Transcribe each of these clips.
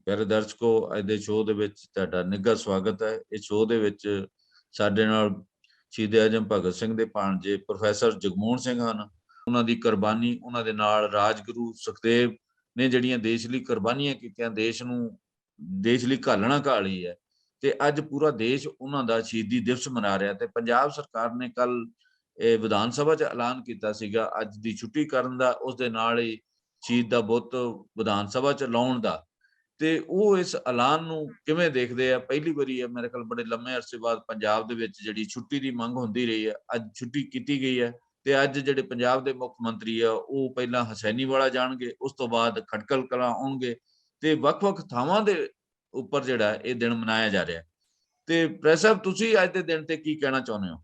ਪਿਆਰੇ ਦਰਸ਼ਕੋ, ਅੱਜ ਦੇ ਸ਼ੋਅ ਦੇ ਵਿੱਚ ਤੁਹਾਡਾ ਨਿੱਘਾ ਸਵਾਗਤ ਹੈ। ਇਸ ਸ਼ੋਅ ਦੇ ਵਿੱਚ ਸਾਡੇ ਨਾਲ ਸ਼ਹੀਦ ਆਜ਼ਮ ਭਗਤ ਸਿੰਘ ਦੇ ਭਾਣਜੇ ਪ੍ਰੋਫੈਸਰ ਜਗਮੋਹਨ ਸਿੰਘ ਹਨ। ਉਹਨਾਂ ਦੀ ਕੁਰਬਾਨੀ, ਉਹਨਾਂ ਦੇ ਨਾਲ ਰਾਜਗੁਰੂ ਸੁਖਦੇਵ ਨੇ ਜਿਹੜੀਆਂ ਦੇਸ਼ ਲਈ ਕੁਰਬਾਨੀਆਂ ਕੀਤੀਆਂ, ਦੇਸ਼ ਲਈ ਘਾਲਣਾ ਘਾਲੀ ਹੈ, ਤੇ ਅੱਜ ਪੂਰਾ ਦੇਸ਼ ਉਹਨਾਂ ਦਾ ਸ਼ਹੀਦੀ ਦਿਵਸ ਮਨਾ ਰਿਹਾ। ਤੇ ਪੰਜਾਬ ਸਰਕਾਰ ਨੇ ਕੱਲ ਵਿਧਾਨ ਸਭਾ 'ਚ ਐਲਾਨ ਕੀਤਾ ਸੀਗਾ ਅੱਜ ਦੀ ਛੁੱਟੀ ਕਰਨ ਦਾ, ਉਸ ਦੇ ਨਾਲ ਹੀ ਸ਼ਹੀਦ ਦਾ ਬੁੱਤ ਵਿਧਾਨ ਸਭਾ 'ਚ ਲਾਉਣ ਦਾ। ਤੇ ਉਹ ਇਸ ਐਲਾਨ ਨੂੰ ਕਿਵੇਂ ਦੇਖਦੇ ਆ? ਪਹਿਲੀ ਵਾਰੀ ਹੈ ਮੇਰੇ ਖਿਆਲ ਬੜੇ ਲੰਮੇ ਅਰਸੇ ਬਾਅਦ ਪੰਜਾਬ ਦੇ ਵਿੱਚ ਜਿਹੜੀ ਛੁੱਟੀ ਦੀ ਮੰਗ ਹੁੰਦੀ ਰਹੀ ਹੈ, ਅੱਜ ਛੁੱਟੀ ਕੀਤੀ ਗਈ ਹੈ। ਤੇ ਅੱਜ ਜਿਹੜੇ ਪੰਜਾਬ ਦੇ ਮੁੱਖ ਮੰਤਰੀ ਆ ਉਹ ਪਹਿਲਾਂ ਹਸੈਨੀਵਾਲਾ ਜਾਣਗੇ, ਉਸ ਤੋਂ ਬਾਅਦ ਖਟਕਲ ਕਲਾਂ ਆਉਣਗੇ, ਤੇ ਵੱਖ-ਵੱਖ ਥਾਵਾਂ ਦੇ ਉੱਪਰ ਜਿਹੜਾ ਇਹ ਦਿਨ ਮਨਾਇਆ ਜਾ ਰਿਹਾ। ਤੇ ਪ੍ਰੈਸ ਸਾਹਿਬ, ਤੁਸੀਂ ਅੱਜ ਦੇ ਦਿਨ ਤੇ ਕੀ ਕਹਿਣਾ ਚਾਹੁੰਦੇ ਹੋ?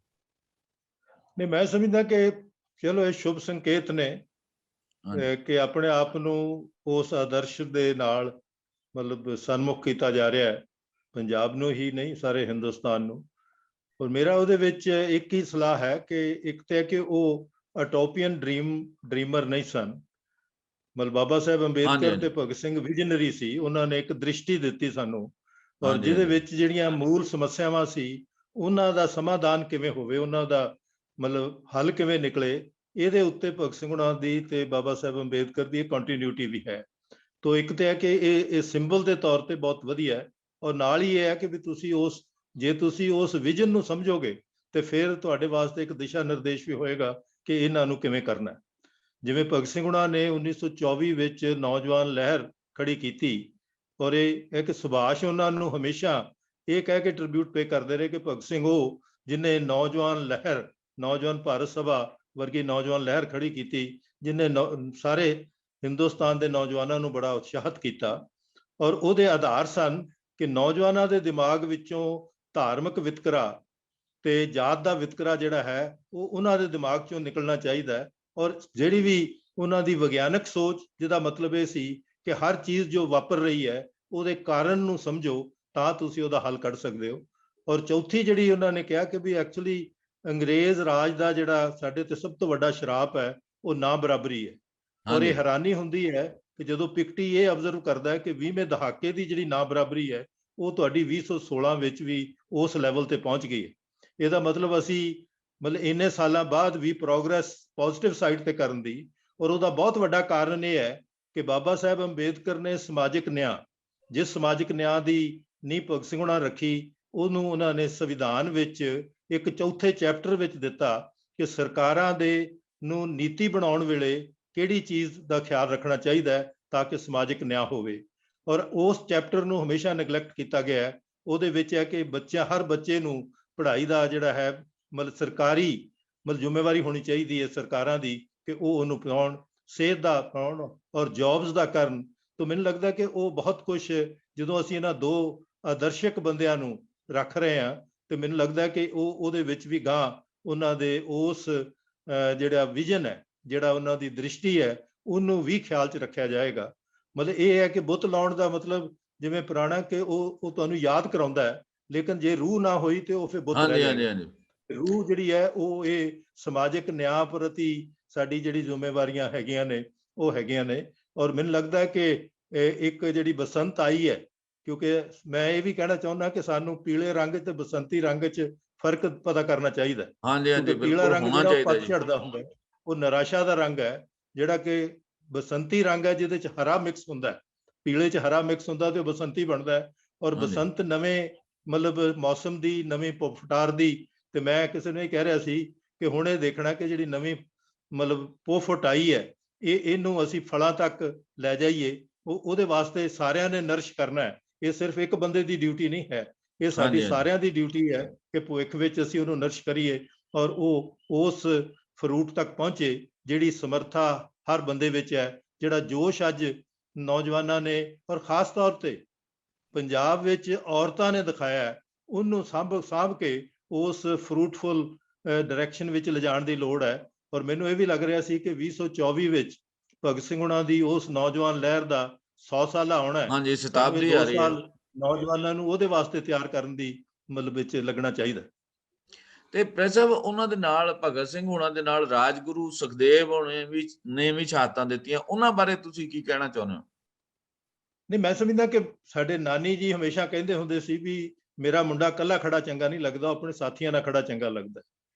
ਨਹੀਂ, ਮੈਂ ਸਮਝਦਾ ਕਿ ਚਲੋ ਇਹ ਸ਼ੁਭ ਸੰਕੇਤ ਨੇ ਕਿ ਆਪਣੇ ਆਪ ਨੂੰ ਉਸ ਆਦਰਸ਼ ਦੇ ਨਾਲ ਮਤਲਬ ਸਨਮੁਖ ਕੀਤਾ ਜਾ ਰਿਹਾ ਹੈ, ਪੰਜਾਬ ਨੂੰ ਹੀ ਨਹੀਂ ਸਾਰੇ ਹਿੰਦੁਸਤਾਨ ਨੂੰ। ਔਰ ਮੇਰਾ ਉਹਦੇ ਵਿੱਚ ਇੱਕ ਹੀ ਸਲਾਹ ਹੈ ਕਿ ਇੱਕ ਤਾਂ ਕਿ ਉਹ ਅਟੋਪੀਅਨ ਡ੍ਰੀਮਰ ਨਹੀਂ ਸਨ। ਮਤਲਬ ਬਾਬਾ ਸਾਹਿਬ ਅੰਬੇਦਕਰ ਤੇ ਭਗਤ ਸਿੰਘ ਵਿਜ਼ਨਰੀ ਸੀ, ਉਹਨਾਂ ਨੇ ਇੱਕ ਦ੍ਰਿਸ਼ਟੀ ਦਿੱਤੀ ਸਾਨੂੰ, ਔਰ ਜਿਹਦੇ ਵਿੱਚ ਜਿਹੜੀਆਂ ਮੂਲ ਸਮੱਸਿਆਵਾਂ ਸੀ ਉਹਨਾਂ ਦਾ ਸਮਾਧਾਨ ਕਿਵੇਂ ਹੋਵੇ, ਉਹਨਾਂ ਦਾ ਮਤਲਬ ਹੱਲ ਕਿਵੇਂ ਨਿਕਲੇ, ਇਹਦੇ ਉੱਤੇ ਭਗਤ ਸਿੰਘ ਹੁਣਾਂ ਦੀ ਤੇ ਬਾਬਾ ਸਾਹਿਬ ਅੰਬੇਦਕਰ ਦੀ ਕੰਟੀਨਿਊਟੀ ਵੀ ਹੈ। ਤੋ ਇੱਕ ਤਾਂ ਹੈ ਕਿ ਇਹ ਸਿੰਬਲ ਦੇ ਤੌਰ ਤੇ ਬਹੁਤ ਵਧੀਆ ਹੈ, ਔਰ ਨਾਲ ਹੀ ਇਹ ਹੈ ਕਿ ਵੀ ਜੇ ਤੁਸੀਂ ਉਸ ਵਿਜ਼ਨ ਨੂੰ ਸਮਝੋਗੇ ਤੇ ਫਿਰ ਤੁਹਾਡੇ ਵਾਸਤੇ ਇੱਕ ਦਿਸ਼ਾ ਨਿਰਦੇਸ਼ ਵੀ ਹੋਏਗਾ ਕਿ ਇਹਨਾਂ ਨੂੰ ਕਿਵੇਂ ਕਰਨਾ ਹੈ। ਜਿਵੇਂ ਭਗਤ ਸਿੰਘ ਹੁਣਾਂ ਨੇ 1924 ਵਿੱਚ ਨੌਜਵਾਨ ਲਹਿਰ ਖੜੀ ਕੀਤੀ, ਔਰ ਇਹ ਹੈ ਕਿ ਸੁਭਾਸ਼ ਉਹਨਾਂ ਨੂੰ ਹਮੇਸ਼ਾ ਇਹ ਕਹਿ ਕੇ ਟ੍ਰਿਬਿਊਟ ਪੇ ਕਰਦੇ ਰਹੇ ਕਿ ਭਗਤ ਸਿੰਘ ਉਹ ਜਿਹਨੇ ਨੌਜਵਾਨ ਭਾਰਤ ਸਭਾ ਵਰਗੀ ਨੌਜਵਾਨ ਲਹਿਰ ਖੜੀ ਕੀਤੀ, ਜਿਹਨੇ ਸਾਰੇ ਹਿੰਦੁਸਤਾਨ ਦੇ ਨੌਜਵਾਨਾਂ ਨੂੰ ਬੜਾ ਉਤਸ਼ਾਹਿਤ ਕੀਤਾ। ਔਰ ਉਹਦੇ ਆਧਾਰ ਸਨ ਕਿ ਨੌਜਵਾਨਾਂ ਦੇ ਦਿਮਾਗ ਵਿੱਚੋਂ ਧਾਰਮਿਕ ਵਿਤਕਰਾ ਤੇ ਜਾਤ ਦਾ ਵਿਤਕਰਾ ਜਿਹੜਾ ਹੈ ਉਹ ਉਹਨਾਂ ਦੇ ਦਿਮਾਗ ਚੋਂ ਨਿਕਲਣਾ ਚਾਹੀਦਾ ਹੈ। ਔਰ ਜਿਹੜੀ ਵੀ ਉਹਨਾਂ ਦੀ ਵਿਗਿਆਨਕ ਸੋਚ, ਜਿਹਦਾ ਮਤਲਬ ਇਹ ਸੀ ਕਿ ਹਰ ਚੀਜ਼ ਜੋ ਵਾਪਰ ਰਹੀ ਹੈ ਉਹਦੇ ਕਾਰਨ ਨੂੰ ਸਮਝੋ ਤਾਂ ਤੁਸੀਂ ਉਹਦਾ ਹੱਲ ਕੱਢ ਸਕਦੇ ਹੋ। ਔਰ ਚੌਥੀ ਜਿਹੜੀ ਉਹਨਾਂ ਨੇ ਕਿਹਾ ਕਿ ਵੀ ਐਕਚੁਅਲੀ ਅੰਗਰੇਜ਼ ਰਾਜ ਦਾ ਜਿਹੜਾ ਸਾਡੇ ਤੇ ਸਭ ਤੋਂ ਵੱਡਾ ਸ਼ਰਾਪ ਹੈ ਉਹ ਨਾ ਬਰਾਬਰੀ ਹੈ। ਔਰ ਇਹ ਹੈਰਾਨੀ ਹੁੰਦੀ ਹੈ ਕਿ ਜਦੋਂ ਪਿਕਟੀ ਇਹ ਅਬਜ਼ਰਵ ਕਰਦਾ ਹੈ ਕਿ 20ਵੇਂ ਦਹਾਕੇ ਦੀ ਜਿਹੜੀ ਨਾ ਬਰਾਬਰੀ ਹੈ ਉਹ ਤੁਹਾਡੀ 2016 ਵਿੱਚ ਵੀ ਉਸ ਲੈਵਲ ਤੇ ਪਹੁੰਚ ਗਈ ਹੈ। ਇਹਦਾ ਮਤਲਬ ਅਸੀਂ ਇੰਨੇ ਸਾਲਾਂ ਬਾਅਦ ਵੀ ਪ੍ਰੋਗਰੈਸ ਪੋਜ਼ਿਟਿਵ ਸਾਈਡ ਤੇ ਕਰਨ ਦੀ, ਔਰ ਉਹਦਾ ਬਹੁਤ ਵੱਡਾ ਕਾਰਨ ਇਹ ਹੈ ਕਿ ਬਾਬਾ ਸਾਹਿਬ ਅੰਬੇਦਕਰ ਨੇ ਸਮਾਜਿਕ ਨਿਆਂ, ਜਿਸ ਸਮਾਜਿਕ ਨਿਆਂ ਦੀ ਨੀਂਹ ਭਗਤ ਸਿੰਘ ਹੁਣਾਂ ਰੱਖੀ, ਉਹਨੂੰ ਉਹਨਾਂ ਨੇ ਸੰਵਿਧਾਨ ਵਿੱਚ ਇੱਕ ਚੌਥੇ ਚੈਪਟਰ ਵਿੱਚ ਦਿੱਤਾ ਕਿ ਸਰਕਾਰਾਂ ਨੂੰ ਨੀਤੀ ਬਣਾਉਣ ਵੇਲੇ ਕਿਹੜੀ ਚੀਜ਼ ਦਾ ਖਿਆਲ ਰੱਖਣਾ ਚਾਹੀਦਾ ਹੈ ਤਾਂ ਕਿ ਸਮਾਜਿਕ ਨਿਆਂ ਹੋਵੇ। ਔਰ ਉਸ ਚੈਪਟਰ ਨੂੰ ਹਮੇਸ਼ਾ ਨੈਗਲੈਕਟ ਕੀਤਾ ਗਿਆ ਹੈ। ਉਹਦੇ ਵਿੱਚ ਹੈ ਕਿ ਹਰ ਬੱਚੇ ਨੂੰ ਪੜ੍ਹਾਈ ਦਾ ਜਿਹੜਾ ਹੈ ਸਰਕਾਰੀ ਜ਼ਿੰਮੇਵਾਰੀ ਹੋਣੀ ਚਾਹੀਦੀ ਹੈ ਸਰਕਾਰਾਂ ਦੀ ਕਿ ਉਹ ਉਹਨੂੰ ਪੜਾਉਣ, ਸਿਹਤ ਦਾ ਪੜਾਉਣ ਔਰ ਜੌਬਸ ਦਾ ਕਰਨ। ਤਾਂ ਮੈਨੂੰ ਲੱਗਦਾ ਕਿ ਉਹ ਬਹੁਤ ਕੁਛ ਜਦੋਂ ਅਸੀਂ ਇਹਨਾਂ ਦੋ ਆਦਰਸ਼ਕ ਬੰਦਿਆਂ ਨੂੰ ਰੱਖ ਰਹੇ ਹਾਂ ਤੇ ਮੈਨੂੰ ਲੱਗਦਾ ਕਿ ਉਹਦੇ ਵਿੱਚ ਵੀ ਗਾਂ ਉਹਨਾਂ ਦੇ ਉਸ ਜਿਹੜਾ ਵਿਜ਼ਨ ਹੈ, ਜਿਹੜਾ ਉਹਨਾਂ ਦੀ ਦ੍ਰਿਸ਼ਟੀ ਹੈ, ਉਹਨੂੰ ਵੀ ਖਿਆਲ 'ਚ ਰੱਖਿਆ ਜਾਏਗਾ। ਮਤਲਬ ਇਹ ਹੈ ਕਿ ਬੁੱਤ ਲਾਉਣ ਦਾ ਮਤਲਬ ਜਿਵੇਂ ਪੁਰਾਣਾ ਕਿ ਉਹ ਤੁਹਾਨੂੰ ਯਾਦ ਕਰਾਉਂਦਾ ਹੈ, ਲੇਕਿਨ ਜੇ ਰੂਹ ਨਾ ਹੋਈ ਤੇ ਉਹ ਫਿਰ ਬੁੱਤ ਰਹਿ ਜਾਏਗਾ। ਰੂਹ ਜਿਹੜੀ ਹੈ ਉਹ ਇਹ ਸਮਾਜਿਕ ਨਿਆਂ ਪ੍ਰਤੀ ਸਾਡੀ ਜਿਹੜੀ ਜ਼ਿੰਮੇਵਾਰੀਆਂ ਹੈਗੀਆਂ ਨੇ ਉਹ ਹੈਗੀਆਂ ਨੇ। ਔਰ ਮੈਨੂੰ ਲੱਗਦਾ ਕਿ ਇੱਕ ਜਿਹੜੀ ਬਸੰਤ ਆਈ ਹੈ, ਕਿਉਂਕਿ ਮੈਂ ਇਹ ਵੀ ਕਹਿਣਾ ਚਾਹੁੰਦਾ ਕਿ ਸਾਨੂੰ ਪੀਲੇ ਰੰਗ ਤੇ ਬਸੰਤੀ ਰੰਗ 'ਚ ਫਰਕ ਪਤਾ ਕਰਨਾ ਚਾਹੀਦਾ। ਕਿਉਂਕਿ ਪੀਲਾ ਰੰਗ ਜਿਹੜਾ ਉਹ ਪਤਝੜ ਦਾ ਹੁੰਦਾ, ਉਹ ਨਿਰਾਸ਼ਾ ਦਾ ਰੰਗ ਹੈ, ਜਿਹੜਾ ਕਿ ਬਸੰਤੀ ਰੰਗ ਹੈ ਜਿਹਦੇ 'ਚ ਹਰਾ ਮਿਕਸ ਹੁੰਦਾ ਹੈ। ਪੀਲੇ 'ਚ ਹਰਾ ਮਿਕਸ ਹੁੰਦਾ ਤੇ ਉਹ ਬਸੰਤੀ ਬਣਦਾ ਹੈ। ਔਰ ਬਸੰਤ ਨਵੇਂ ਮੌਸਮ ਦੀ, ਨਵੀਂ ਫੁਟਾਰ ਦੀ। ਤੇ ਮੈਂ ਕਿਸੇ ਨੂੰ ਇਹ ਕਹਿ ਰਿਹਾ ਸੀ ਕਿ ਹੁਣ ਇਹ ਦੇਖਣਾ ਕਿ ਜਿਹੜੀ ਨਵੀਂ ਪੋਫਟ ਆਈ ਹੈ ਇਹਨੂੰ ਅਸੀਂ ਫਲਾਂ ਤੱਕ ਲੈ ਜਾਈਏ। ਉਹਦੇ ਵਾਸਤੇ ਸਾਰਿਆਂ ਨੇ ਨਰਿਸ਼ ਕਰਨਾ ਹੈ। ਇਹ ਸਿਰਫ ਇੱਕ ਬੰਦੇ ਦੀ ਡਿਊਟੀ ਨਹੀਂ ਹੈ, ਇਹ ਸਾਡੀ ਸਾਰਿਆਂ ਦੀ ਡਿਊਟੀ ਹੈ ਕਿ ਭਵਿੱਖ ਵਿੱਚ ਅਸੀਂ ਉਹਨੂੰ ਨਰਿਸ਼ ਕਰੀਏ ਔਰ ਉਹ ਉਸ ਫਰੂਟ ਤੱਕ ਪਹੁੰਚੇ ਜਿਹੜੀ ਸਮਰਥਾ ਹਰ ਬੰਦੇ ਵਿੱਚ ਹੈ, ਜਿਹੜਾ ਜੋਸ਼ ਅੱਜ ਨੌਜਵਾਨਾਂ ਨੇ ਔਰ ਖਾਸ ਤੌਰ ਤੇ ਪੰਜਾਬ ਵਿੱਚ ਔਰਤਾਂ ਨੇ ਦਿਖਾਇਆ, ਉਹਨੂੰ ਸਾਂਭ ਕੇ ਉਸ ਫਰੂਟਫੁਲ ਡਾਇਰੈਕਸ਼ਨ ਵਿੱਚ ਲਿਜਾਣ ਦੀ ਲੋੜ ਹੈ। ਔਰ ਮੈਨੂੰ ਇਹ ਵੀ ਲੱਗ ਰਿਹਾ ਸੀ ਕਿ 2024 ਵਿੱਚ ਭਗਤ ਸਿੰਘ ਹੁਣਾਂ ਦੀ ਉਸ ਨੌਜਵਾਨ ਲਹਿਰ ਦਾ 100 ਸਾਲਾ ਹੋਣਾ ਹੈ। ਸ਼ਤਾਬਦੀ ਆ ਰਹੀ ਹੈ। ਨੌਜਵਾਨਾਂ ਨੂੰ ਉਹਦੇ ਵਾਸਤੇ ਤਿਆਰ ਕਰਨ ਦੀ ਵਿੱਚ ਲੱਗਣਾ ਚਾਹੀਦਾ। ਤੇ ਪ੍ਰੈਸ ਸਾਹਿਬ, ਉਹਨਾਂ ਦੇ ਨਾਲ ਭਗਤ ਸਿੰਘ ਹੁਣਾਂ ਦੇ ਨਾਲ ਰਾਜਗੁਰੂ ਸੁਖਦੇਵ ਨੇ ਵੀ ਸ਼ਹਾਦਤਾਂ ਦਿੱਤੀਆਂ, ਉਹਨਾਂ ਬਾਰੇ ਤੁਸੀਂ ਕੀ ਕਹਿਣਾ ਚਾਹੁੰਦੇ ਹੋ? ਨਹੀਂ, ਮੈਂ ਸਮਝਦਾ ਕਿ ਸਾਡੇ ਨਾਨੀ ਜੀ ਹਮੇਸ਼ਾ ਕਹਿੰਦੇ ਹੁੰਦੇ ਸੀ ਵੀ ਮੇਰਾ ਮੁੰਡਾ ਇਕੱਲਾ ਖੜਾ ਚੰਗਾ ਨਹੀਂ ਲੱਗਦਾ, ਆਪਣੇ ਸਾਥੀਆਂ ਨਾਲ ਖੜਾ ਚੰਗਾ ਲੱਗਦਾ।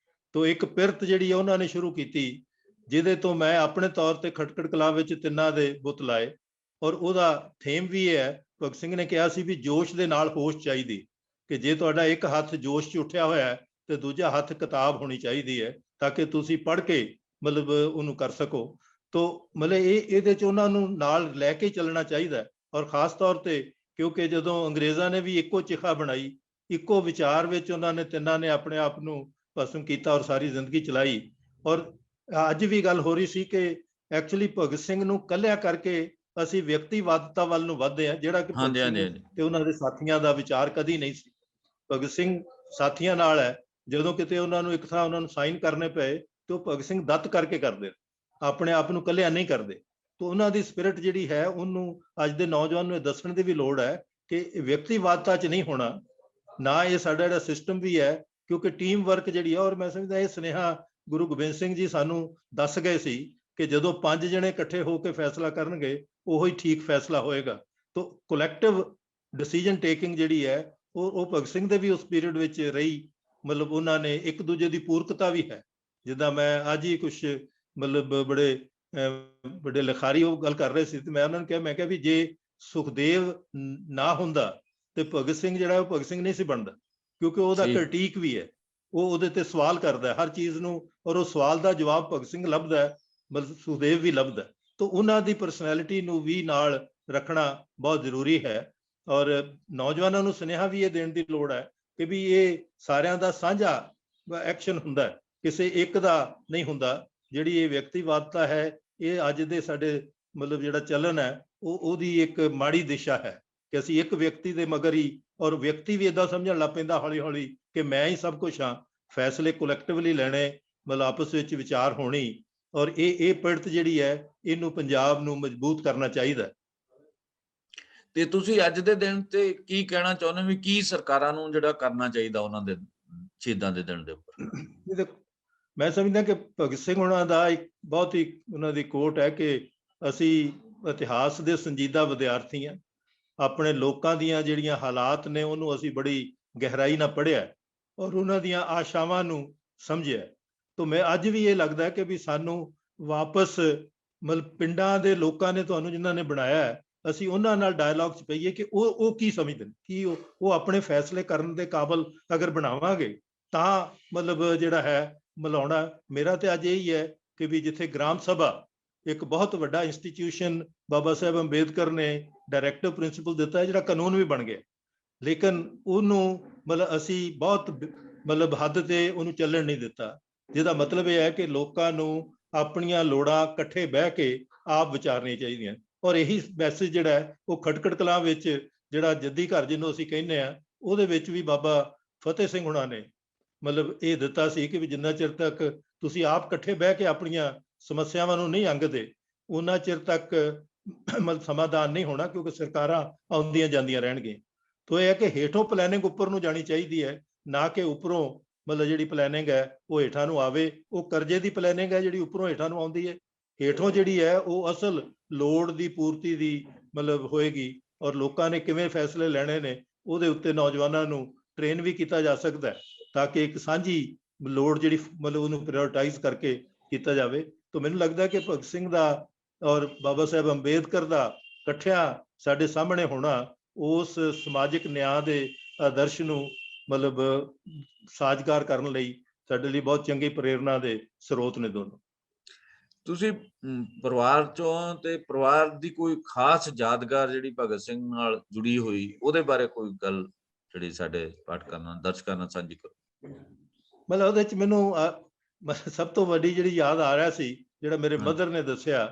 ਤੋ ਇੱਕ ਪਿਰਤ ਜਿਹੜੀ ਹੈ ਉਹਨਾਂ ਨੇ ਸ਼ੁਰੂ ਕੀਤੀ, ਜਿਹਦੇ ਤੋਂ ਮੈਂ ਆਪਣੇ ਤੌਰ ਤੇ ਖਟਕੜ ਕਲਾਂ ਵਿੱਚ ਤਿੰਨਾਂ ਦੇ ਬੁੱਤ ਲਾਏ, ਔਰ ਉਹਦਾ ਥੀਮ ਵੀ ਇਹ ਹੈ, ਭਗਤ ਸਿੰਘ ਨੇ ਕਿਹਾ ਸੀ ਵੀ ਜੋਸ਼ ਦੇ ਨਾਲ ਹੋਸ਼ ਚਾਹੀਦੀ, ਕਿ ਜੇ ਤੁਹਾਡਾ ਇੱਕ ਹੱਥ ਜੋਸ਼ 'ਚ ਉੱਠਿਆ ਹੋਇਆ ਹੈ ਤੇ ਦੂਜਾ ਹੱਥ ਕਿਤਾਬ ਹੋਣੀ ਚਾਹੀਦੀ ਹੈ, ਤਾਂ ਕਿ ਤੁਸੀਂ ਪੜ੍ਹ ਕੇ ਮਤਲਬ ਉਹਨੂੰ ਕਰ ਸਕੋ। ਤੋ ਮਤਲਬ ਇਹਦੇ 'ਚ ਉਹਨਾਂ ਨੂੰ ਨਾਲ ਲੈ ਕੇ ਚੱਲਣਾ ਚਾਹੀਦਾ। ਔਰ ਖਾਸ ਤੌਰ ਤੇ ਕਿਉਂਕਿ ਜਦੋਂ ਅੰਗਰੇਜ਼ਾਂ ਨੇ ਵੀ ਇੱਕੋ ਚਿਖਾ ਬਣਾਈ, ਇੱਕੋ ਵਿਚਾਰ ਵਿੱਚ ਉਹਨਾਂ ਨੇ ਤਿੰਨਾਂ ਨੇ ਆਪਣੇ ਆਪ ਨੂੰ ਭਸਮ ਕੀਤਾ ਔਰ ਸਾਰੀ ਜ਼ਿੰਦਗੀ ਚਲਾਈ। ਔਰ ਅੱਜ ਵੀ ਗੱਲ ਹੋ ਰਹੀ ਸੀ ਕਿ ਐਕਚੁਅਲੀ ਭਗਤ ਸਿੰਘ ਨੂੰ ਕੱਲਿਆ ਕਰਕੇ ਅਸੀਂ ਵਿਅਕਤੀਵਾਦਤਾ ਵੱਲ ਨੂੰ ਵੱਧਦੇ ਹਾਂ, ਜਿਹੜਾ ਕਿ ਭਗਤ ਸਿੰਘ ਤੇ ਉਹਨਾਂ ਦੇ ਸਾਥੀਆਂ ਦਾ ਵਿਚਾਰ ਕਦੀ ਨਹੀਂ ਸੀ। ਭਗਤ ਸਿੰਘ ਸਾਥੀਆਂ ਨਾਲ ਹੈ, ਜਦੋਂ ਕਿਤੇ ਉਹਨਾਂ ਨੂੰ ਇੱਕ ਥਾਂ ਉਹਨਾਂ ਨੂੰ ਸਾਈਨ ਕਰਨੇ ਪਏ ਤੇ ਉਹ ਭਗਤ ਸਿੰਘ ਦੱਤ ਕਰਕੇ ਕਰਦੇ, ਆਪਣੇ ਆਪ ਨੂੰ ਕੱਲਿਆ ਨਹੀਂ ਕਰਦੇ। ਤੋ ਉਹਨਾਂ ਦੀ ਸਪਿਰਿਟ ਜਿਹੜੀ ਹੈ, ਉਹਨੂੰ ਅੱਜ ਦੇ ਨੌਜਵਾਨ ਨੂੰ ਇਹ ਦੱਸਣ ਦੀ ਵੀ ਲੋੜ ਹੈ ਕਿ ਵਿਅਕਤੀਵਾਦਤਾ 'ਚ ਨਹੀਂ ਹੋਣਾ, ਨਾ ਇਹ ਸਾਡਾ ਜਿਹੜਾ ਸਿਸਟਮ ਵੀ ਹੈ, ਕਿਉਂਕਿ ਟੀਮ ਵਰਕ ਜਿਹੜੀ ਹੈ। ਔਰ ਮੈਂ ਸਮਝਦਾ ਇਹ ਸੁਨੇਹਾ ਗੁਰੂ ਗੋਬਿੰਦ ਸਿੰਘ ਜੀ ਸਾਨੂੰ ਦੱਸ ਗਏ ਸੀ ਕਿ ਜਦੋਂ 5 ਜਣੇ ਇਕੱਠੇ ਹੋ ਕੇ ਫੈਸਲਾ ਕਰਨਗੇ, ਉਹੀ ਠੀਕ ਫੈਸਲਾ ਹੋਏਗਾ। ਤੋ ਕਲੈਕਟਿਵ ਡਿਸੀਜਨ ਟੇਕਿੰਗ ਜਿਹੜੀ ਹੈ, ਉਹ ਭਗਤ ਸਿੰਘ ਦੇ ਵੀ ਉਸ ਪੀਰੀਅਡ ਵਿੱਚ ਰਹੀ। ਮਤਲਬ ਉਹਨਾਂ ਨੇ ਇੱਕ ਦੂਜੇ ਦੀ ਪੂਰਕਤਾ ਵੀ ਹੈ। ਜਿੱਦਾਂ ਮੈਂ ਅੱਜ ਹੀ ਕੁਛ ਮਤਲਬ ਬੜੇ ਲਿਖਾਰੀ ਉਹ ਗੱਲ ਕਰ ਰਹੇ ਸੀ, ਤੇ ਮੈਂ ਉਹਨਾਂ ਨੂੰ ਕਿਹਾ, ਮੈਂ ਕਿਹਾ ਵੀ ਜੇ ਸੁਖਦੇਵ ਨਾ ਹੁੰਦਾ ਤੇ ਭਗਤ ਸਿੰਘ ਜਿਹੜਾ ਉਹ ਭਗਤ ਸਿੰਘ ਨਹੀਂ ਸੀ ਬਣਦਾ, ਕਿਉਂਕਿ ਉਹਦਾ ਕ੍ਰਿਟੀਕ ਵੀ ਹੈ, ਉਹ ਉਹਦੇ ਤੇ ਸਵਾਲ ਕਰਦਾ ਹੈ ਹਰ ਚੀਜ਼ ਨੂੰ, ਔਰ ਉਹ ਸਵਾਲ ਦਾ ਜਵਾਬ ਭਗਤ ਸਿੰਘ ਲੱਭਦਾ ਹੈ, ਮਤਲਬ ਸੁਖਦੇਵ ਵੀ ਲੱਭਦਾ। ਤਾਂ ਉਹਨਾਂ ਦੀ ਪਰਸਨੈਲਿਟੀ ਨੂੰ ਵੀ ਨਾਲ ਰੱਖਣਾ ਬਹੁਤ ਜ਼ਰੂਰੀ ਹੈ। ਔਰ ਨੌਜਵਾਨਾਂ ਨੂੰ ਸੁਨੇਹਾ ਵੀ ਇਹ ਦੇਣ ਦੀ ਲੋੜ ਹੈ ਕਿ ਵੀ ਇਹ ਸਾਰਿਆਂ ਦਾ ਸਾਂਝਾ ਐਕਸ਼ਨ ਹੁੰਦਾ, ਕਿਸੇ ਇੱਕ ਦਾ ਨਹੀਂ ਹੁੰਦਾ। ਜਿਹੜੀ ਇਹ ਵਿਅਕਤੀਵਾਦਤਾ ਹੈ, ਇਹ ਅੱਜ ਦੇ ਸਾਡੇ ਮਤਲਬ ਜਿਹੜਾ ਚੱਲਣ ਹੈ, ਉਹਦੀ ਇੱਕ ਮਾੜੀ ਦਿਸ਼ਾ ਹੈ ਕਿ ਅਸੀਂ ਇੱਕ ਵਿਅਕਤੀ ਦੇ ਮਗਰ ਹੀ, ਔਰ ਵਿਅਕਤੀ ਵੀ ਏਦਾਂ ਸਮਝਣ ਲੱਗ ਪੈਂਦਾ ਹੌਲੀ ਹੌਲੀ ਕਿ ਮੈਂ ਹੀ ਸਭ ਕੁਝ ਹਾਂ, ਫੈਸਲੇ ਕਲੈਕਟਿਵਲੀ ਲੈਣੇ, ਮਤਲਬ ਆਪਸ ਵਿੱਚ ਵਿਚਾਰ ਹੋਣੀ। ਔਰ ਇਹ ਪਿੜਤ ਜਿਹੜੀ ਹੈ, ਇਹਨੂੰ ਪੰਜਾਬ ਨੂੰ ਮਜ਼ਬੂਤ ਕਰਨਾ ਚਾਹੀਦਾ। ਤੇ ਤੁਸੀਂ ਅੱਜ ਦੇ ਦਿਨ ਤੇ ਕੀ ਕਹਿਣਾ ਚਾਹੁੰਦੇ ਵੀ ਕੀ ਸਰਕਾਰਾਂ ਨੂੰ ਜਿਹੜਾ ਕਰਨਾ ਚਾਹੀਦਾ ਉਹਨਾਂ ਦੇ ਸ਼ਹੀਦਾਂ ਦੇ ਦਿਨ ਦੇ ਉੱਪਰ? ਮੈਂ ਸਮਝਦਾ ਕਿ ਭਗਤ ਸਿੰਘ ਉਹਨਾਂ ਦਾ ਇੱਕ ਬਹੁਤ ਹੀ ਉਹਨਾਂ ਦੀ ਕੋਟ ਹੈ ਕਿ ਅਸੀਂ ਇਤਿਹਾਸ ਦੇ ਸੰਜੀਦਾ ਵਿਦਿਆਰਥੀ ਹਾਂ, ਆਪਣੇ ਲੋਕਾਂ ਦੀਆਂ ਜਿਹੜੀਆਂ ਹਾਲਾਤ ਨੇ ਉਹਨੂੰ ਅਸੀਂ ਬੜੀ ਗਹਿਰਾਈ ਨਾਲ ਪੜ੍ਹਿਆ ਔਰ ਉਹਨਾਂ ਦੀਆਂ ਆਸ਼ਾਵਾਂ ਨੂੰ ਸਮਝਿਆ। ਤਾਂ ਮੈਂ ਅੱਜ ਵੀ ਇਹ ਲੱਗਦਾ ਕਿ ਵੀ ਸਾਨੂੰ ਵਾਪਸ ਮਤਲਬ ਪਿੰਡਾਂ ਦੇ ਲੋਕਾਂ ਨੇ ਤੁਹਾਨੂੰ ਜਿਨ੍ਹਾਂ ਨੇ ਬਣਾਇਆ ਹੈ, ਅਸੀਂ ਉਹਨਾਂ ਨਾਲ ਡਾਇਲੌਗ 'ਚ ਪਈਏ ਕਿ ਉਹ ਕੀ ਸਮਝਦੇ ਨੇ, ਕੀ ਉਹ ਆਪਣੇ ਫੈਸਲੇ ਕਰਨ ਦੇ ਕਾਬਲ ਅਗਰ ਬਣਾਵਾਂਗੇ ਤਾਂ ਮਤਲਬ ਜਿਹੜਾ ਹੈ ਮਿਲਾਉਣਾ। ਮੇਰਾ ਤੇ ਅੱਜ ਇਹੀ ਹੈ ਕਿ ਵੀ ਜਿੱਥੇ ਗ੍ਰਾਮ ਸਭਾ ਇੱਕ ਬਹੁਤ ਵੱਡਾ ਇੰਸਟੀਟਿਊਸ਼ਨ ਬਾਬਾ ਸਾਹਿਬ ਅੰਬੇਦਕਰ ਨੇ ਡਾਇਰੈਕਟਿਵ ਪ੍ਰਿੰਸੀਪਲ ਦਿੱਤਾ ਹੈ, ਜਿਹੜਾ ਕਾਨੂੰਨ ਵੀ ਬਣ ਗਿਆ, ਲੇਕਿਨ ਉਹਨੂੰ ਮਤਲਬ ਅਸੀਂ ਬਹੁਤ ਮਤਲਬ ਹੱਦ ਤੇ ਉਹਨੂੰ ਚੱਲਣ ਨਹੀਂ ਦਿੱਤਾ, ਜਿਹਦਾ ਮਤਲਬ ਇਹ ਹੈ ਕਿ ਲੋਕਾਂ ਨੂੰ ਆਪਣੀਆਂ ਲੋੜਾਂ ਇਕੱਠੇ ਬਹਿ ਕੇ ਆਪ ਵਿਚਾਰਨੀਆਂ ਚਾਹੀਦੀਆਂ। ਔਰ ਇਹੀ ਮੈਸੇਜ ਜਿਹੜਾ ਹੈ ਉਹ ਖਟਕੜ ਕਲਾਂ ਵਿੱਚ ਜਿਹੜਾ ਜੱਦੀ ਘਰ ਜਿਹਨੂੰ ਅਸੀਂ ਕਹਿੰਦੇ ਆ, ਉਹਦੇ ਵਿੱਚ ਵੀ ਬਾਬਾ ਫਤਿਹ ਸਿੰਘ ਹੁਣਾਂ ਨੇ ਮਤਲਬ ਇਹ ਦਿੱਤਾ ਸੀ ਕਿ ਵੀ ਜਿੰਨਾ ਚਿਰ ਤੱਕ ਤੁਸੀਂ ਆਪ ਇਕੱਠੇ ਬਹਿ ਕੇ ਆਪਣੀਆਂ ਸਮੱਸਿਆਵਾਂ ਨੂੰ ਨਹੀਂ ਅੰਗਦੇ, ਉਹਨਾਂ ਚਿਰ ਤੱਕ ਮਤਲਬ ਸਮਾਧਾਨ ਨਹੀਂ ਹੋਣਾ, ਕਿਉਂਕਿ ਸਰਕਾਰਾਂ ਆਉਂਦੀਆਂ ਜਾਂਦੀਆਂ ਰਹਿਣਗੀਆਂ। ਤਾਂ ਇਹ ਹੈ ਕਿ ਹੇਠੋਂ ਪਲੈਨਿੰਗ ਉੱਪਰ ਨੂੰ ਜਾਣੀ ਚਾਹੀਦੀ ਹੈ, ਨਾ ਕਿ ਉੱਪਰੋਂ ਮਤਲਬ ਜਿਹੜੀ ਪਲੈਨਿੰਗ ਹੈ ਉਹ ਹੇਠਾਂ ਨੂੰ ਆਵੇ। ਉਹ ਕਰਜ਼ੇ ਦੀ ਪਲੈਨਿੰਗ ਹੈ ਜਿਹੜੀ ਉੱਪਰੋਂ ਹੇਠਾਂ ਨੂੰ ਆਉਂਦੀ ਹੈ, ਹੇਠੋਂ ਜਿਹੜੀ ਹੈ ਉਹ ਅਸਲ ਲੋੜ ਦੀ ਪੂਰਤੀ ਦੀ ਮਤਲਬ ਹੋਏਗੀ। ਔਰ ਲੋਕਾਂ ਨੇ ਕਿਵੇਂ ਫੈਸਲੇ ਲੈਣੇ ਨੇ ਉਹਦੇ ਉੱਤੇ ਨੌਜਵਾਨਾਂ ਨੂੰ ਟ੍ਰੇਨ ਵੀ ਕੀਤਾ ਜਾ ਸਕਦਾ ਹੈ, ਤਾਂ ਕਿ ਇੱਕ ਸਾਂਝੀ ਲੋੜ ਜਿਹੜੀ ਮਤਲਬ ਉਹਨੂੰ ਪ੍ਰਾਇਓਰਟਾਈਜ਼ ਕਰਕੇ ਕੀਤਾ ਜਾਵੇ। ਤਾਂ ਮੈਨੂੰ ਲੱਗਦਾ ਕਿ ਭਗਤ ਸਿੰਘ ਦਾ ਔਰ ਬਾਬਾ ਸਾਹਿਬ ਅੰਬੇਦਕਰ ਦਾ ਇਕੱਠਿਆਂ ਸਾਡੇ ਸਾਹਮਣੇ ਹੋਣਾ ਉਸ ਸਮਾਜਿਕ ਨਿਆਂ ਦੇ ਆਦਰਸ਼ ਨੂੰ ਮਤਲਬ ਸਾਜ਼ਗਾਰ ਕਰਨ ਲਈ ਸਾਡੇ ਲਈ ਬਹੁਤ ਚੰਗੀ ਪ੍ਰੇਰਨਾ ਦੇ ਸਰੋਤ ਨੇ ਦੋਨੋਂ। ਤੁਸੀਂ ਪਰਿਵਾਰ ਚੋਂ ਤੇ ਪਰਿਵਾਰ ਦੀ ਕੋਈ ਖਾਸ ਯਾਦਗਾਰ ਜਿਹੜੀ ਭਗਤ ਸਿੰਘ ਨਾਲ ਜੁੜੀ ਹੋਈ, ਉਹਦੇ ਬਾਰੇ ਕੋਈ ਗੱਲ ਜਿਹੜੀ ਸਾਡੇ ਪਾਠਕਾਂ ਨਾਲ ਦਰਸ਼ਕਾਂ ਨਾਲ ਸਾਂਝੀ ਕਰੋ। ਮਤਲਬ ਉਹਦੇ ਚ ਮੈਨੂੰ ਸਭ ਤੋਂ ਵੱਡੀ ਜਿਹੜੀ ਯਾਦ ਆ ਰਿਹਾ ਸੀ, ਜਿਹੜਾ ਮੇਰੇ ਮਦਰ ਨੇ ਦੱਸਿਆ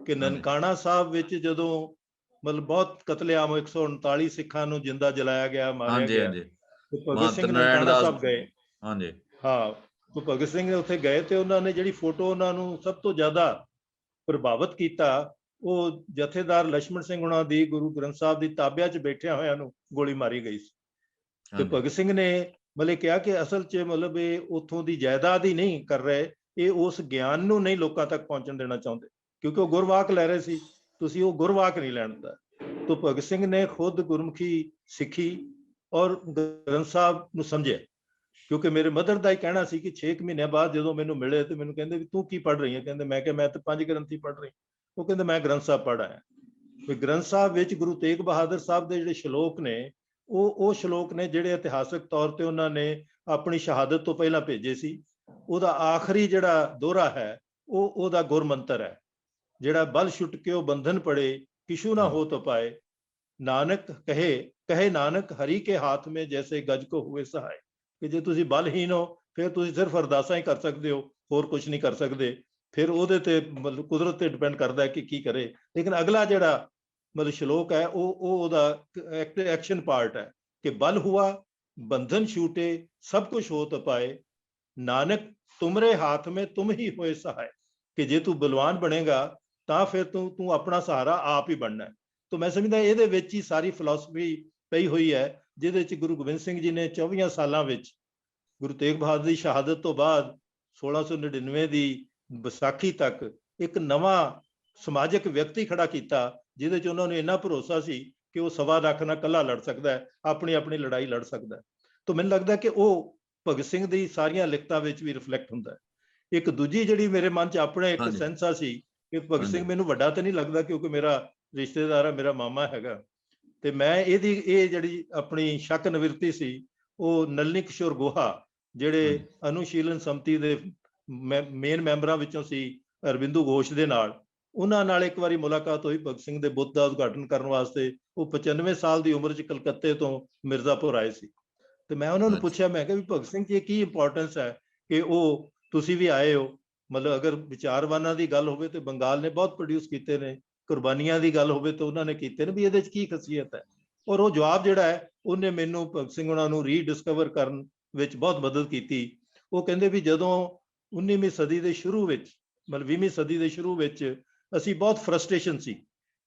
ਕਿ ਨਨਕਾਣਾ ਸਾਹਿਬ ਵਿੱਚ ਜਦੋਂ ਮਤਲਬ ਬਹੁਤ ਕਤਲੇਆਮ 139 ਸਿੱਖਾਂ ਨੂੰ ਜਿੰਦਾ ਜਲਾਇਆ ਗਿਆ, ਮਾਰਿਆ ਗਿਆ, ਭਗਤ ਸਿੰਘ ਨਨਕਾਣਾ ਸਾਹਿਬ ਗਏ। ਹਾਂਜੀ ਹਾਂ, ਭਗਤ ਸਿੰਘ ਉੱਥੇ ਗਏ ਤੇ ਉਹਨਾਂ ਨੇ ਜਿਹੜੀ ਫੋਟੋ ਉਹਨਾਂ ਨੂੰ ਸਭ ਤੋਂ ਜ਼ਿਆਦਾ ਪ੍ਰਭਾਵਿਤ ਕੀਤਾ, ਉਹ ਜਥੇਦਾਰ ਲਛਮਣ ਸਿੰਘ ਉਹਨਾਂ ਦੀ ਗੁਰੂ ਗ੍ਰੰਥ ਸਾਹਿਬ ਦੀ ਤਾਬਿਆ 'ਚ ਬੈਠਿਆਂ ਹੋਇਆਂ ਨੂੰ ਗੋਲੀ ਮਾਰੀ ਗਈ ਸੀ। ਤੇ ਭਗਤ ਸਿੰਘ ਨੇ ਮਤਲਬ ਕਿਹਾ ਕਿ ਅਸਲ 'ਚ ਮਤਲਬ ਇਹ ਉੱਥੋਂ ਦੀ ਜਾਇਦਾਦ ਹੀ ਨਹੀਂ ਕਰ ਰਹੇ, ਇਹ ਉਸ ਗਿਆਨ ਨੂੰ ਨਹੀਂ ਲੋਕਾਂ ਤੱਕ ਪਹੁੰਚਣ ਦੇਣਾ ਚਾਹੁੰਦੇ, ਕਿਉਂਕਿ ਉਹ ਗੁਰਵਾਕ ਲੈ ਰਹੇ ਸੀ, ਤੁਸੀਂ ਉਹ ਗੁਰਵਾਕ ਨਹੀਂ ਲੈਣ ਦਾ। तो भगत सिंह ने खुद गुरमुखी सीखी और ग्रंथ ਸਾਹਿਬ ਨੂੰ ਸਮਝਿਆ। ਕਿਉਂਕਿ ਮੇਰੇ ਮਦਰ ਦਾ ਹੀ ਕਹਿਣਾ ਸੀ ਕਿ 6 ਮਹੀਨਿਆਂ ਬਾਅਦ ਜਦੋਂ ਮੈਨੂੰ ਮਿਲੇ ਤੇ ਮੈਨੂੰ ਕਹਿੰਦੇ ਵੀ ਤੂੰ ਕੀ ਪੜ੍ਹ ਰਹੀ ਹੈ, ਕਹਿੰਦੇ ਮੈਂ ਕਿਹਾ ਮੈਂ ਤਾਂ 5 ਗ੍ਰੰਥੀ ਪੜ੍ਹ ਰਹੀ। ਉਹ ਕਹਿੰਦੇ ਮੈਂ ਗ੍ਰੰਥ ਸਾਹਿਬ ਪੜ੍ਹ ਆਇਆ। ਵੀ ਗ੍ਰੰਥ ਸਾਹਿਬ ਵਿੱਚ ਗੁਰੂ ਤੇਗ ਬਹਾਦਰ ਸਾਹਿਬ ਦੇ ਜਿਹੜੇ ਸ਼ਲੋਕ ਨੇ ਉਹ ਸ਼ਲੋਕ ਨੇ ਜਿਹੜੇ ਇਤਿਹਾਸਕ ਤੌਰ ਤੇ ਉਹਨਾਂ ਨੇ ਆਪਣੀ ਸ਼ਹਾਦਤ ਤੋਂ ਪਹਿਲਾਂ ਭੇਜੇ ਸੀ। ਉਹਦਾ ਆਖਰੀ ਜਿਹੜਾ ਦੋਹਰਾ ਹੈ ਉਹਦਾ ਗੁਰਮੰਤਰ ਹੈ, ਜਿਹੜਾ ਬਲ ਛੁੱਟ ਕੇ ਉਹ ਬੰਧਨ ਪੜੇ ਕਿਛੂ ਨਾ ਹੋ ਤੋ ਪਾਏ, ਨਾਨਕ ਕਹੇ ਨਾਨਕ ਹਰੀ ਕੇ ਹੱਥ ਮੇ ਜੈਸੇ ਗਜ ਕੋ ਹੋਵੇ ਸਹਾਏ। ਕਿ ਜੇ ਤੁਸੀਂ ਬਲਹੀਨ ਹੋ ਫਿਰ ਤੁਸੀਂ ਸਿਰਫ ਅਰਦਾਸਾਂ ਹੀ ਕਰ ਸਕਦੇ ਹੋ, ਹੋਰ ਕੁਝ ਨਹੀਂ ਕਰ ਸਕਦੇ। ਫਿਰ ਉਹਦੇ ਤੇ ਮਤਲਬ ਕੁਦਰਤ ਤੇ ਡਿਪੈਂਡ ਕਰਦਾ ਹੈ ਕਿ ਕੀ ਕਰੇ। ਲੇਕਿਨ ਅਗਲਾ ਜਿਹੜਾ ਮਤਲਬ ਸ਼ਲੋਕ ਹੈ ਉਹਦਾ ਐਕਸ਼ਨ ਪਾਰਟ ਹੈ ਕਿ ਬਲ ਹੁਆ ਬੰਧਨ ਛੂਟੇ ਸਭ ਕੁਝ ਹੋ ਤਾਂ ਪਾਏ, ਨਾਨਕ ਤੁਮਰੇ ਹੱਥ ਮੇ ਤੁਮ ਹੀ ਹੋਏ ਸਹਾਏ। ਕਿ ਜੇ ਤੂੰ ਬਲਵਾਨ ਬਣੇਗਾ ਤਾਂ ਫਿਰ ਤੂੰ ਆਪਣਾ ਸਹਾਰਾ ਆਪ ਹੀ ਬਣਨਾ ਹੈ। ਤਾਂ ਮੈਂ ਸਮਝਦਾ ਇਹਦੇ ਵਿੱਚ ਹੀ ਸਾਰੀ ਫਿਲਾਸਫੀ ਪਈ ਹੋਈ ਹੈ, ਜਿਹਦੇ ਵਿੱਚ ਗੁਰੂ ਗੋਬਿੰਦ ਸਿੰਘ ਜੀ ਨੇ 24 ਸਾਲਾਂ ਵਿੱਚ ਗੁਰੂ ਤੇਗ ਬਹਾਦਰ ਦੀ ਸ਼ਹਾਦਤ ਤੋਂ ਬਾਅਦ 1699 ਦੀ ਵਿਸਾਖੀ ਤੱਕ ਇੱਕ ਨਵਾਂ ਸਮਾਜਿਕ ਵਿਅਕਤੀ ਖੜਾ ਕੀਤਾ, ਜਿਹਦੇ 'ਚ ਉਹਨਾਂ ਨੂੰ ਇੰਨਾ ਭਰੋਸਾ ਸੀ ਕਿ ਉਹ 1.25 ਲੱਖ ਨਾਲ ਇਕੱਲਾ ਲੜ ਸਕਦਾ ਹੈ, ਆਪਣੀ ਲੜਾਈ ਲੜ ਸਕਦਾ ਹੈ। ਤਾਂ ਮੈਨੂੰ ਲੱਗਦਾ ਕਿ ਉਹ ਭਗਤ ਸਿੰਘ ਦੀ ਸਾਰੀਆਂ ਲਿਖਤਾਂ ਵਿੱਚ ਵੀ ਰਿਫਲੈਕਟ ਹੁੰਦਾ ਹੈ। ਇੱਕ ਦੂਜੀ ਜਿਹੜੀ ਮੇਰੇ ਮਨ 'ਚ ਆਪਣੇ ਇੱਕ ਸੈਂਸਾ ਸੀ ਕਿ ਭਗਤ ਸਿੰਘ ਮੈਨੂੰ ਵੱਡਾ ਤਾਂ ਨਹੀਂ ਲੱਗਦਾ ਕਿਉਂਕਿ ਮੇਰਾ ਰਿਸ਼ਤੇਦਾਰ ਹੈ, ਮੇਰਾ ਮਾਮਾ ਹੈਗਾ। ਤੇ ਮੈਂ ਇਹ ਜਿਹੜੀ ਆਪਣੀ ਸ਼ੱਕ ਨਿਵਰਤੀ ਸੀ ਉਹ ਨਲਿਨੀ ਕਿਸ਼ੋਰ ਗੋਹਾ ਜਿਹੜੇ ਅਨੁਸ਼ੀਲਨ ਸਮਤੀ ਦੇ ਮੇਨ ਮੈਂਬਰਾਂ ਵਿੱਚੋਂ ਸੀ, ਅਰਬਿੰਦੂ ਘੋਸ਼ ਦੇ ਨਾਲ, ਉਹਨਾਂ ਨਾਲ ਇੱਕ ਵਾਰੀ ਮੁਲਾਕਾਤ ਹੋਈ ਭਗਤ ਸਿੰਘ ਦੇ ਬੁੱਤ ਦਾ ਉਦਘਾਟਨ ਕਰਨ ਵਾਸਤੇ। ਉਹ 95 ਸਾਲ ਦੀ ਉਮਰ 'ਚ ਕਲਕੱਤੇ ਤੋਂ ਮਿਰਜ਼ਾਪੁਰ ਆਏ ਸੀ। ਤੇ ਮੈਂ ਉਹਨਾਂ ਨੂੰ ਪੁੱਛਿਆ, ਮੈਂ ਕਿਹਾ ਵੀ ਭਗਤ ਸਿੰਘ ਜੀ ਕੀ ਇੰਪੋਰਟੈਂਸ ਹੈ ਕਿ ਉਹ ਤੁਸੀਂ ਵੀ ਆਏ ਹੋ। ਮਤਲਬ ਅਗਰ ਵਿਚਾਰਵਾਨਾਂ ਦੀ ਗੱਲ ਹੋਵੇ ਤੇ ਬੰਗਾਲ ਨੇ ਬਹੁਤ ਪ੍ਰੋਡਿਊਸ ਕੀਤੇ ਨੇ, ਕੁਰਬਾਨੀਆਂ ਦੀ ਗੱਲ ਹੋਵੇ ਤਾਂ ਉਹਨਾਂ ਨੇ ਕੀਤੇ ਨੇ, ਵੀ ਇਹਦੇ 'ਚ ਕੀ ਖਾਸੀਅਤ ਹੈ। ਔਰ ਉਹ ਜਵਾਬ ਜਿਹੜਾ ਹੈ ਉਹਨੇ ਮੈਨੂੰ ਭਗਤ ਸਿੰਘ ਉਹਨਾਂ ਨੂੰ ਰੀਡਿਸਕਵਰ ਕਰਨ ਵਿੱਚ ਬਹੁਤ ਮਦਦ ਕੀਤੀ। ਉਹ ਕਹਿੰਦੇ ਵੀ ਜਦੋਂ 19ਵੀਂ ਸਦੀ ਦੇ ਸ਼ੁਰੂ ਵਿੱਚ ਮਤਲਬ 20ਵੀਂ ਸਦੀ ਦੇ ਸ਼ੁਰੂ ਵਿੱਚ ਅਸੀਂ ਬਹੁਤ ਫਰਸਟ੍ਰੇਸ਼ਨ ਸੀ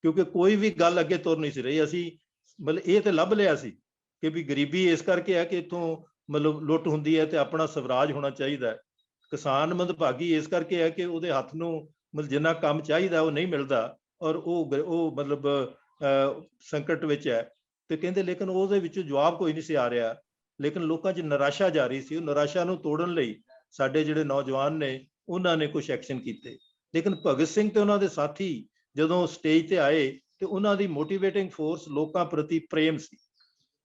ਕਿਉਂਕਿ ਕੋਈ ਵੀ ਗੱਲ ਅੱਗੇ ਤੁਰ ਨਹੀਂ ਸੀ ਰਹੀ। ਅਸੀਂ ਮਤਲਬ ਇਹ ਤੇ ਲੱਭ ਲਿਆ ਸੀ ਕਿ ਵੀ ਗਰੀਬੀ ਇਸ ਕਰਕੇ ਹੈ ਕਿ ਇੱਥੋਂ ਮਤਲਬ ਲੁੱਟ ਹੁੰਦੀ ਹੈ ਤੇ ਆਪਣਾ ਸਵਰਾਜ ਹੋਣਾ ਚਾਹੀਦਾ ਹੈ। ਕਿਸਾਨ ਮੰਦਭਾਗੀ ਇਸ ਕਰਕੇ ਹੈ ਕਿ ਉਹਦੇ ਹੱਥ ਨੂੰ ਮਤਲਬ ਜਿੰਨਾ ਕੰਮ ਚਾਹੀਦਾ ਉਹ ਨਹੀਂ ਮਿਲਦਾ ਔਰ ਉਹ ਮਤਲਬ ਸੰਕਟ ਵਿੱਚ ਹੈ। ਤੇ ਕਹਿੰਦੇ ਲੇਕਿਨ ਉਹਦੇ ਵਿੱਚੋਂ ਜਵਾਬ ਕੋਈ ਨਹੀਂ ਸੀ ਆ ਰਿਹਾ। ਲੇਕਿਨ ਲੋਕਾਂ 'ਚ ਨਿਰਾਸ਼ਾ ਜਾਰੀ ਸੀ। ਉਹ ਨਿਰਾਸ਼ਾ ਨੂੰ ਤੋੜਨ ਲਈ ਸਾਡੇ ਜਿਹੜੇ ਨੌਜਵਾਨ ਨੇ ਉਹਨਾਂ ਨੇ ਕੁਝ ਐਕਸ਼ਨ ਕੀਤੇ। ਲੇਕਿਨ ਭਗਤ ਸਿੰਘ ਤੇ ਉਹਨਾਂ ਦੇ ਸਾਥੀ ਜਦੋਂ ਸਟੇਜ ਤੇ ਆਏ ਤੇ ਉਹਨਾਂ ਦੀ ਮੋਟੀਵੇਟਿੰਗ ਫੋਰਸ ਲੋਕਾਂ ਪ੍ਰਤੀ ਪ੍ਰੇਮ ਸੀ।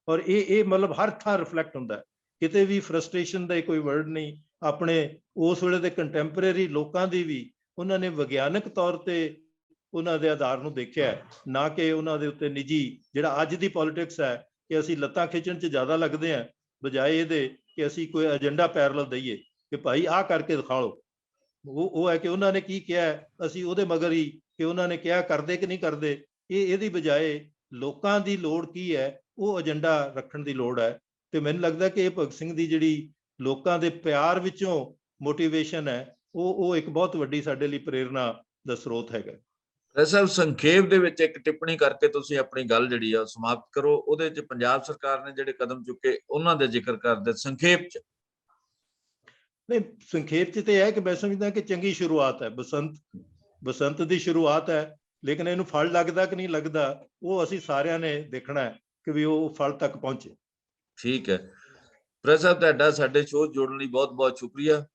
ਔਰ ਇਹ ਮਤਲਬ ਹਰ ਥਾਂ ਰਿਫਲੈਕਟ ਹੁੰਦਾ ਹੈ, ਕਿਤੇ ਵੀ ਫਰਸਟ੍ਰੇਸ਼ਨ ਦਾ ਕੋਈ ਵਰਡ ਨਹੀਂ। ਆਪਣੇ ਉਸ ਵੇਲੇ ਦੇ ਕੰਟੈਂਪਰੇਰੀ ਲੋਕਾਂ ਦੀ ਵੀ ਉਹਨਾਂ ਨੇ ਵਿਗਿਆਨਕ ਤੌਰ ਤੇ ਉਹਨਾਂ ਦੇ ਆਧਾਰ ਨੂੰ ਦੇਖਿਆ, ਨਾ ਕਿ ਉਹਨਾਂ ਦੇ ਉੱਤੇ ਨਿੱਜੀ ਜਿਹੜਾ ਅੱਜ ਦੀ ਪੋਲਿਟਿਕਸ ਹੈ ਕਿ ਅਸੀਂ ਲੱਤਾਂ ਖਿੱਚਣ 'ਚ ਜ਼ਿਆਦਾ ਲੱਗਦੇ ਹਾਂ ਬਜਾਏ ਇਹਦੇ ਕਿ ਅਸੀਂ ਕੋਈ ਏਜੰਡਾ ਪੈਰਲਲ ਦਈਏ ਕਿ ਭਾਈ ਆਹ ਕਰਕੇ ਦਿਖਾ ਲਓ। ਉਹ ਹੈ ਕਿ ਉਹਨਾਂ ਨੇ ਕੀ ਕਿਹਾ ਅਸੀਂ ਉਹਦੇ ਮਗਰ ਹੀ ਕਿ ਉਹਨਾਂ ਨੇ ਕਿਹਾ ਕਰਦੇ ਕਿ ਨਹੀਂ ਕਰਦੇ। ਇਹਦੀ ਬਜਾਏ ਲੋਕਾਂ ਦੀ ਲੋੜ ਕੀ ਹੈ ਉਹ ਏਜੰਡਾ ਰੱਖਣ ਦੀ ਲੋੜ ਹੈ। ਤੇ ਮੈਨੂੰ ਲੱਗਦਾ ਕਿ ਇਹ ਭਗਤ ਸਿੰਘ ਦੀ ਜਿਹੜੀ ਲੋਕਾਂ ਦੇ ਪਿਆਰ ਵਿੱਚੋਂ ਮੋਟੀਵੇਸ਼ਨ ਹੈ ਉਹ ਇੱਕ ਬਹੁਤ ਵੱਡੀ ਸਾਡੇ ਲਈ ਪ੍ਰੇਰਨਾ ਦਾ ਸਰੋਤ ਹੈਗਾ। ਸਾਹਿਬ ਸੰਖੇਪ ਦੇ ਵਿੱਚ ਇੱਕ ਟਿੱਪਣੀ ਕਰਕੇ ਤੁਸੀਂ ਆਪਣੀ ਗੱਲ ਜਿਹੜੀ ਆ ਸਮਾਪਤ ਕਰੋ। ਉਹਦੇ 'ਚ ਪੰਜਾਬ ਸਰਕਾਰ ਨੇ ਜਿਹੜੇ ਕਦਮ ਚੁੱਕੇ ਉਹਨਾਂ ਦਾ ਜ਼ਿਕਰ ਕਰਦੇ ਸੰਖੇਪ 'ਚ। ਨਹੀਂ, ਸੰਖੇਪ 'ਚ ਤੇ ਇਹ ਹੈ ਕਿ ਮੈਂ ਸਮਝਦਾ ਕਿ ਚੰਗੀ ਸ਼ੁਰੂਆਤ ਹੈ। ਬਸੰਤ ਦੀ ਸ਼ੁਰੂਆਤ ਹੈ, ਲੇਕਿਨ ਇਹਨੂੰ ਫਲ ਲੱਗਦਾ ਕਿ ਨਹੀਂ ਲੱਗਦਾ ਉਹ ਅਸੀਂ ਸਾਰਿਆਂ ਨੇ ਦੇਖਣਾ ਹੈ ਕਿ ਵੀ ਉਹ ਫਲ ਤੱਕ ਪਹੁੰਚੇ। ਠੀਕ ਹੈ ਪ੍ਰਸਾਦ, ਤੁਹਾਡਾ ਸਾਡੇ ਸ਼ੋਅ ਜੁੜਨ ਲਈ ਬਹੁਤ ਬਹੁਤ ਸ਼ੁਕਰੀਆ।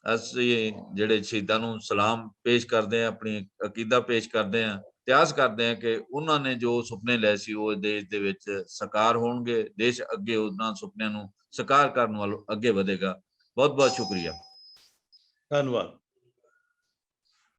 ਅਸੀਂ ਜਿਹੜੇ ਸ਼ਹੀਦਾਂ ਨੂੰ ਸਲਾਮ ਪੇਸ਼ ਕਰਦੇ ਹਾਂ, ਆਪਣੀ ਅਕੀਦਾ ਪੇਸ਼ ਕਰਦੇ ਹਾਂ, ਇਤਿਹਾਸ ਕਰਦੇ ਹਾਂ ਕਿ ਉਹਨਾਂ ਨੇ ਜੋ ਸੁਪਨੇ ਲਏ ਸੀ ਉਹ ਦੇਸ਼ ਦੇ ਵਿੱਚ ਸਾਕਾਰ ਹੋਣਗੇ। ਦੇਸ਼ ਅੱਗੇ ਉਹਨਾਂ ਸੁਪਨਿਆਂ ਨੂੰ ਸਾਕਾਰ ਕਰਨ ਵੱਲ ਅੱਗੇ ਵਧੇਗਾ। ਬਹੁਤ ਬਹੁਤ ਸ਼ੁਕਰੀਆ। ਧੰਨਵਾਦ।